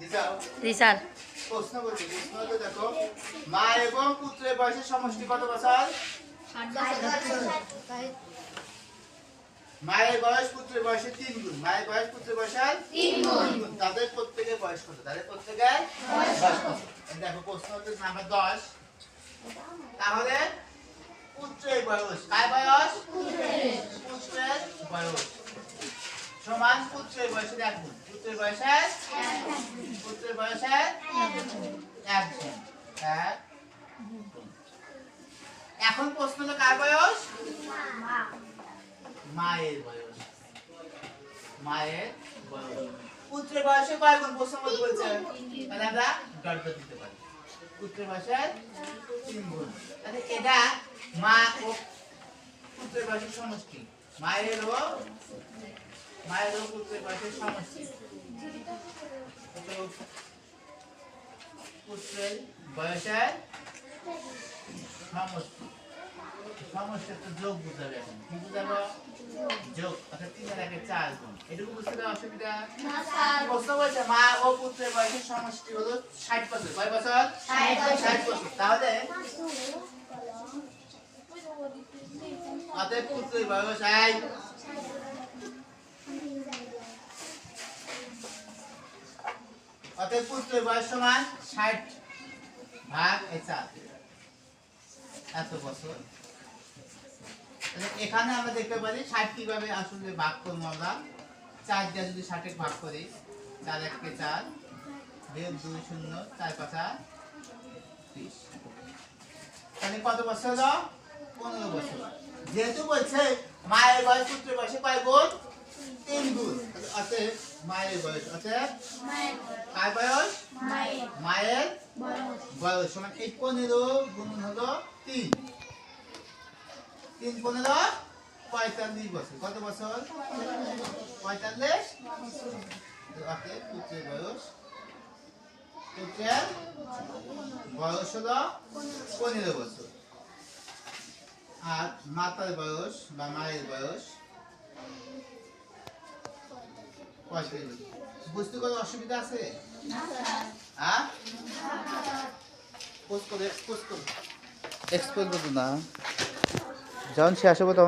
Sir. প্রশ্ন বলছি, প্রশ্নটা দেখো, মা এবং পুত্রের বয়সের সমষ্টি কত বছর? মায়ের বয়স পুত্রের বয়সের 3 গুণ, মায়ের বয়স পুত্রের বয়সের 3 গুণ। তাদের প্রত্যেকের বয়স কত? তাদের প্রত্যেকের বয়স কত? দেখো প্রশ্ন হচ্ছে নাম্বার 10। তাহলে পুত্রের বয়স, কার বয়স? পুত্রের বয়স সমান পুত্রের বয়সের 1 গুণ। পুত্রের বয়সের পুত্রের বয়সের 1 গুণ। 1 গুণ। এখন প্রশ্ন হলো কার বয়স? মায়ের বয়স। মায়ের বয়স পুত্রের বয়সে কয় গুণ প্রশ্ন বলছে? তাহলে আমরা ডট ডট দিতে পারি। পুত্রের বয়সের 3 গুণ। তাহলে এটা মা ও পুত্রের বয়সের সমষ্টি। মায়ের ও পুত্রের বয়সের সমষ্টি। পুত্রের বয়সের সমষ্টি। সমষ্টি একটা যোগ বুঝাবে এখন। কি বুঝাবো? যোগ। অর্থাৎ 3 এর আগে 4 গুণ। এটুকু বুঝতে পারলে অসুবিধা না স্যার। প্রশ্ন বলছে মা ও পুত্রের বয়সের সমষ্টি হলো 60 বছর। কয় বছর? 60 বছর। তাহলে অতএব পুত্রের বয়স অতএব পুত্রের বয়স সমান 60 ভাগ 4 এত বছর। এখানে আমরা দেখতে পারি 60 কিভাবে আসলে ভাগ করব আমরা। 4 দিয়ে যদি 60 ভাগ করি, 4 1 কে 4 বিয়োগ 2 0 4 5 30। তাহলে কত বছর হলো? 15 বছর। যেহেতু বলছে মায়ের বয়স পুত্রের বয়সে কয় গুণ? 3 গুণ। অতএব মায়ের বয়স, অতএব কার বয়স? মায়ের বয়স সমান এই 15 গুণ হলো 3। 3 15 45 বছর। কত বছর? 45 অতএব পুত্রের বয়স হলো 15 বছর। আর মাতার বয়স বা মায়ের বয়স 45 বছর। বুঝতে কোনো অসুবিধা আছে? হ্যাঁ, এক্সপোজ করবো না, যখন শেষ হবো তখন